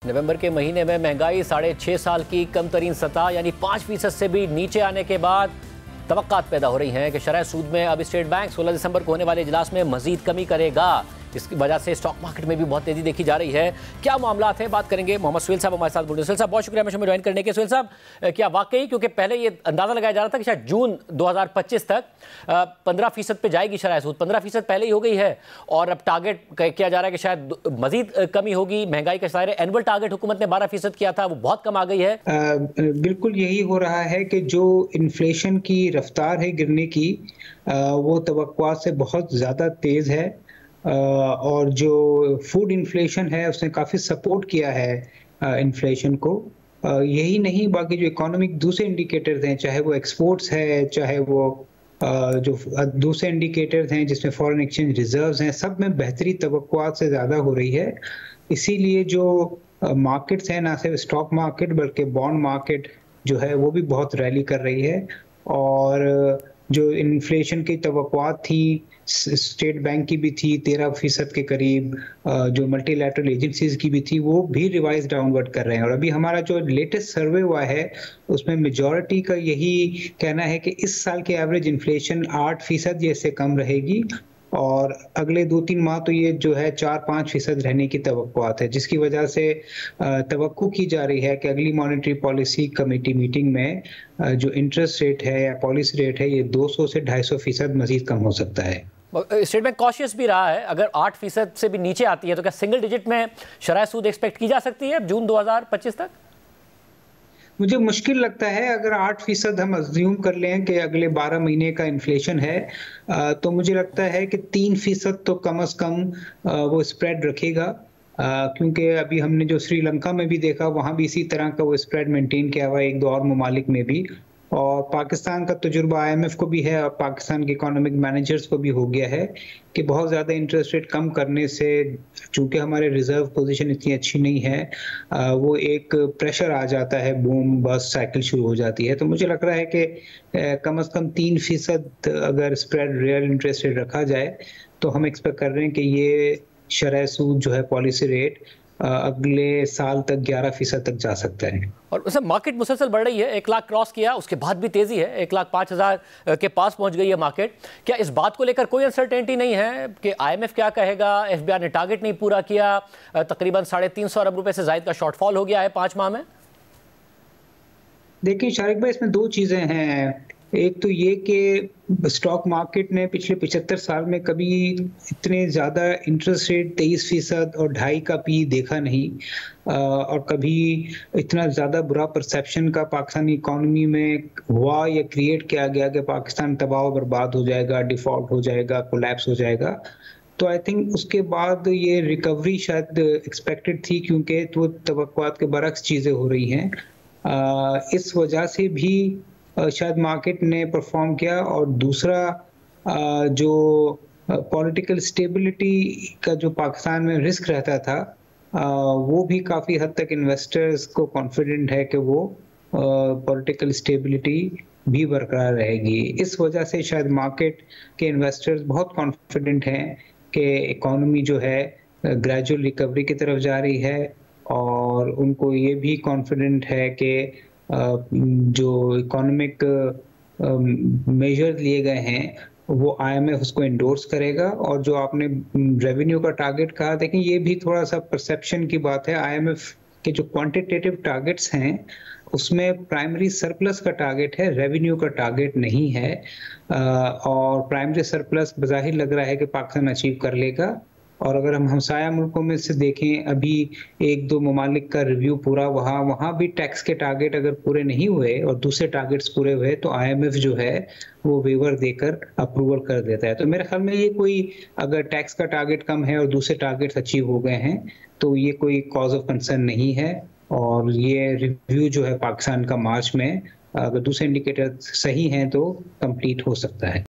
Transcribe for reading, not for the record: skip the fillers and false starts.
नवंबर के महीने में महंगाई 6.5 साल की कम तरीन सतह यानी 5% से भी नीचे आने के बाद तवक्कात पैदा हो रही हैं कि शरह सूद में अब स्टेट बैंक 16 दिसंबर को होने वाले इजलास में मजीद कमी करेगा। इसकी वजह से स्टॉक मार्केट में भी बहुत तेजी देखी जा रही है। क्या मामला है, बात करेंगे। मोहम्मद सुहेल साहब हमारे साथ बोल रहे हैं। सुहेल साहब बहुत शुक्रिया हमें ज्वाइन करने के। सुहेल साहब, क्या वाकई, क्योंकि पहले ये अंदाजा लगाया जा रहा था कि शायद जून 2025 तक 15% पे जाएगी शरह सूद, 15% पहले ही हो गई है और अब टारगेट किया जा रहा है कि शायद मजीद कमी होगी। महंगाई का शायद एनुअल टारगेट हुकूमत ने 12% किया था, वो बहुत कम आ गई है। बिल्कुल यही हो रहा है कि जो इन्फ्लेशन की रफ्तार है गिरने की, वो तवक्कुआत से बहुत ज़्यादा तेज़ है और जो फूड इन्फ्लेशन है उसने काफ़ी सपोर्ट किया है इन्फ्लेशन को। यही नहीं, बाकी जो इकोनॉमिक दूसरे इंडिकेटर्स हैं, चाहे वो एक्सपोर्ट्स है, चाहे वो जो दूसरे इंडिकेटर्स हैं जिसमें फॉरेन एक्सचेंज रिजर्व्स हैं, सब में बेहतरी तवक्कुआत से ज़्यादा हो रही है। इसीलिए जो मार्केट्स हैं, ना सिर्फ स्टॉक मार्केट बल्कि बॉन्ड मार्केट जो है वो भी बहुत रैली कर रही है। और जो इन्फ्लेशन की तवक्कुआत थी स्टेट बैंक की भी थी 13% के करीब, जो मल्टीलैटरल एजेंसीज की भी थी वो भी रिवाइज डाउनवर्ड कर रहे हैं। और अभी हमारा जो लेटेस्ट सर्वे हुआ है उसमें मेजॉरिटी का यही कहना है कि इस साल के एवरेज इन्फ्लेशन 8% या इससे कम रहेगी और अगले 2-3 माह तो ये जो है 4-5% रहने की तवक्कुआत है, जिसकी वजह से तवक्कु की जा रही है कि अगली मॉनेटरी पॉलिसी कमेटी मीटिंग में जो इंटरेस्ट रेट है या पॉलिसी रेट है ये 200 से 250% मजीद कम हो सकता है। स्टेट बैंक कॉशियस भी रहा है, अगर 8% से भी नीचे आती है तो क्या सिंगल डिजिट में शरह सूद एक्सपेक्ट की जा सकती है जून 2025 तक? मुझे मुश्किल लगता है। अगर 8% हम अज्यूम कर लें कि अगले 12 महीने का इन्फ्लेशन है, तो मुझे लगता है कि 3% तो कम से कम वो स्प्रेड रखेगा, क्योंकि अभी हमने जो श्रीलंका में भी देखा वहाँ भी इसी तरह का वो स्प्रेड मेंटेन किया हुआ है, 1-2 और ममालिक में भी। और पाकिस्तान का तजुर्बा IMF को भी है और पाकिस्तान के इकोनॉमिक मैनेजर्स को भी हो गया है कि बहुत ज़्यादा इंटरेस्ट रेट कम करने से, चूंकि हमारे रिजर्व पोजीशन इतनी अच्छी नहीं है, वो एक प्रेशर आ जाता है, बूम बस्ट साइकिल शुरू हो जाती है। तो मुझे लग रहा है कि कम से कम 3% अगर स्प्रेड रियल इंटरेस्ट रेट रखा जाए तो हम एक्सपेक्ट कर रहे हैं कि ये शरह सूद जो है पॉलिसी रेट अगले साल तक 11% तक जा सकता है। और उससे मार्केट मुसलसल बढ़ रही है, 1 लाख क्रॉस किया, उसके बाद भी तेजी है, 1,05,000 के पास पहुंच गई है मार्केट। क्या इस बात को लेकर कोई अनसर्टेनिटी नहीं है कि IMF क्या कहेगा? FBI ने टारगेट नहीं पूरा किया, तकरीबन 350 अरब रुपए से ज्यादा का शॉर्टफॉल हो गया है 5 माह में। देखिए शारिक भाई, इसमें 2 चीजें हैं। एक तो ये कि स्टॉक मार्केट ने पिछले 75 साल में कभी इतने ज़्यादा इंटरेस्ट रेट 23% और 2.5 का पी देखा नहीं, और कभी इतना ज़्यादा बुरा परसेप्शन का पाकिस्तानी इकोनॉमी में हुआ या क्रिएट किया गया कि पाकिस्तान तबाह बर्बाद हो जाएगा, डिफ़ॉल्ट हो जाएगा, कोलैप्स हो जाएगा। तो आई थिंक उसके बाद ये रिकवरी शायद एक्सपेक्टेड थी, क्योंकि तो तवक्कुआत के बरक्स चीज़ें हो रही हैं। इस वजह से भी शायद मार्केट ने परफॉर्म किया। और दूसरा, जो पॉलिटिकल स्टेबिलिटी का जो पाकिस्तान में रिस्क रहता था, वो भी काफ़ी हद तक इन्वेस्टर्स को कॉन्फिडेंट है कि वो पॉलिटिकल स्टेबिलिटी भी बरकरार रहेगी। इस वजह से शायद मार्केट के इन्वेस्टर्स बहुत कॉन्फिडेंट हैं कि इकोनॉमी जो है ग्रेजुअल रिकवरी की तरफ जा रही है, और उनको ये भी कॉन्फिडेंट है कि जो इकोनॉमिक मेजर लिए गए हैं वो IMF उसको इंडोर्स करेगा। और जो आपने रेवेन्यू का टारगेट कहा, देखिए ये भी थोड़ा सा परसेप्शन की बात है। IMF के जो क्वांटिटेटिव टारगेट्स हैं उसमें प्राइमरी सरप्लस का टारगेट है, रेवेन्यू का टारगेट नहीं है। और प्राइमरी सरप्लस बज़ाहिर लग रहा है कि पाकिस्तान अचीव कर लेगा। और अगर हम हमसाया मुल्कों में से देखें, अभी 1-2 ममालिक का रिव्यू पूरा वहाँ भी टैक्स के टारगेट अगर पूरे नहीं हुए और दूसरे टारगेट्स पूरे हुए तो IMF जो है वो वेवर देकर अप्रूवल कर देता है। तो मेरे ख्याल में ये कोई, अगर टैक्स का टारगेट कम है और दूसरे टारगेट्स अचीव हो गए हैं तो ये कोई कॉज ऑफ कंसर्न नहीं है। और ये रिव्यू जो है पाकिस्तान का मार्च में, अगर दूसरे इंडिकेटर सही हैं तो कंप्लीट हो सकता है।